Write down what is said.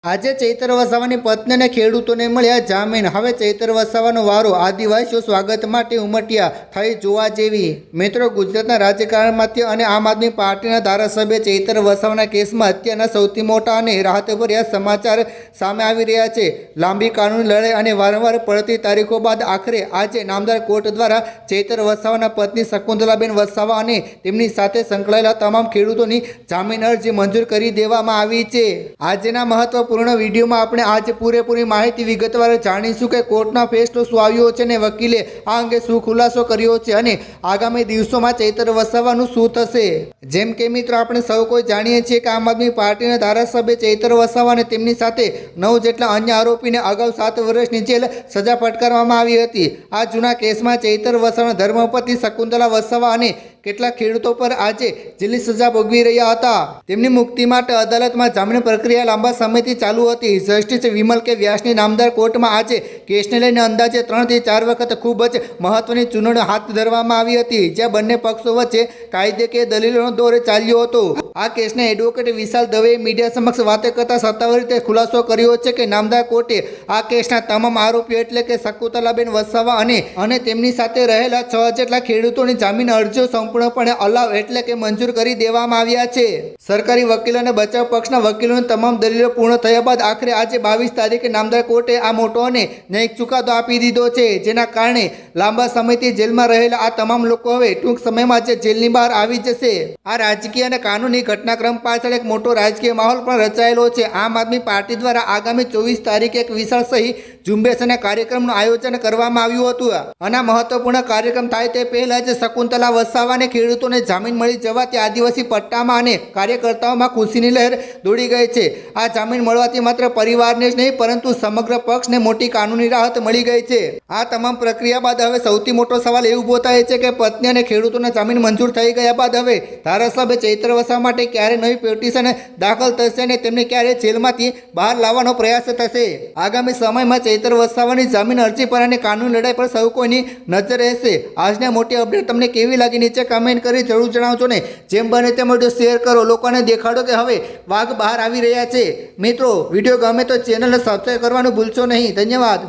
આજે ચૈતર વસાવાની પત્નીને ખેડૂતોને મળ્યા જામીન। હવે ચૈતર વસાવાનો વારો, આદિવાસીઓ સ્વાગત માટે ઉમટ્યા, થઈ જોવા જેવી। મિત્રો, ગુજરાતના રાજકારણમાંથી અને આમ આદમી પાર્ટીના ધારાસભ્ય ચૈતર વસાવાના કેસમાં અત્યારના સૌથી મોટા અને રાહતભર્યા સમાચાર સામે આવી રહ્યા છે। લાંબી કાનૂની લડાઈ અને વારંવાર પડતી તારીખો બાદ આખરે આજે નામદાર કોર્ટ દ્વારા ચૈતર વસાવાના પત્ની શકુંતલાબેન વસાવા અને તેમની સાથે સંકળાયેલા તમામ ખેડૂતોની જામીન અરજી મંજૂર કરી દેવામાં આવી છે। આજના મહત્વ પૂર્ણ વિડીયોમાં આપણે આજે પૂરેપૂરી માહિતી વિગતવાર જાણીશું કે કોર્ટના ફેસલો શું આવ્યો છે અને વકીલે આ અંગે શું ખુલાસો કર્યો છે અને આગામી દિવસોમાં ચૈતર વસાવાનું શું થશે। જેમ કે મિત્રો, આપણે સૌ કોઈ જાણીએ છીએ કે આમ આદમી પાર્ટીના ધારાસભ્ય ચૈતર વસાવા અને તેમની સાથે 9 જેટલા અન્ય આરોપીને અગાઉ 7 વર્ષની જેલ સજા ફટકારવામાં આવી હતી। આ જૂના કેસમાં ચૈતર વસાવાના ધર્મપત્ની શકુંતલા વસાવા અને કેટલાક ખેડૂતો પર આજે જેલની સજા ભોગવી રહ્યા હતા। તેમની મુક્તિ માટે અદાલતમાં જામીન પ્રક્રિયા લાંબા સમયથી ચાલુ હતી। જસ્ટિસ વિમલ કે વ્યાસની નામદાર કોર્ટમાં આજે કેસને લઈને અંદાજે 3 થી 4 વખત ખૂબ જ મહત્વની સુનાવણી હાથ ધરવામાં આવી હતી, જ્યાં બંને પક્ષો વચ્ચે કાયદેકીય દલીલોનો દોર ચાલ્યો હતો। આ કેસના એડવોકેટ વિશાલ દવેએ મીડિયા સમક્ષ વાત કરતા સત્તાવાર રીતે ખુલાસો કર્યો છે કે નામદાર કોર્ટે આ કેસના તમામ આરોપીઓ એટલે કે શકુંતલાબેન વસાવા અને તેમની સાથે રહેલા 6 જેટલા ખેડૂતોની જામીન અરજીઓ સંપૂર્ણપણે અલાવ એટલે કે મંજૂર કરી દેવામાં આવ્યા છે। સરકારી વકીલો અને બચાવ પક્ષના વકીલોની તમામ દલીલો પૂર્ણ થયા બાદ આખરે આજે 22 તારીખે નામદાર કોર્ટે આ મોટો અને ન્યાયિક ચુકાદો આપી દીધો છે, જેના કારણે લાંબા સમયથી જેલમાં રહેલા આ તમામ લોકો હવે ટૂંક સમયમાં જે જેલની બહાર આવી જશે। આ રાજકીય અને કાનૂની ઘટનાક્રમ પાછળ એક મોટો રાજકીય માહોલ પણ રચાયેલો છે। આમ આદમી પાર્ટી દ્વારા આગામી 24 તારીખે એક વિશાળ સહી ઝુંબેશ અને કાર્યક્રમનું આયોજન કરવામાં આવ્યું હતું અને આ મહત્વપૂર્ણ કાર્યક્રમ થાય તે પહેલા જ શકુંતલા વસાવાને ખેડૂતોને જામીન મળી જવાથી આદિવાસી પટ્ટામાં અને કાર્યકર્તાઓમાં ખુશીની લહેર દોડી ગઈ છે। આ જામીન મળવાથી માત્ર પરિવારને જ નહીં પરંતુ સમગ્ર પક્ષને મોટી કાનૂની રાહત મળી ગઈ છે। આ તમામ પ્રક્રિયા બાદ હવે સૌથી મોટો સવાલ એ ઊભો થાય છે કે પત્ની અને ખેડૂતોના જામીન મંજૂર થઈ ગયા બાદ હવે ધારાસભ્ય ચૈતર વસાવા માટે ક્યારે નવી પિટિશન દાખલ થશે અને તેમને ક્યારે જેલમાંથી બહાર લાવવાનો પ્રયાસ થશે। આગામી સમયમાં ચૈતર વસાવાની જામીન અરજી પર અને કાનૂની લડાઈ પર સૌ કોઈની નજર રહેશે। આજની મોટી અપડેટ તમને કેવી લાગી નીચે કમેન્ટ કરી જરૂર જણાવજો ને જેમ બને તેમ વિડીયો શેર કરો, લોકોને દેખાડો કે હવે વાઘ બહાર આવી રહ્યા છે। મિત્રો, વિડીયો ગમે તો ચેનલને સબસ્ક્રાઈબ કરવાનું ભૂલશો નહીં। ધન્યવાદ।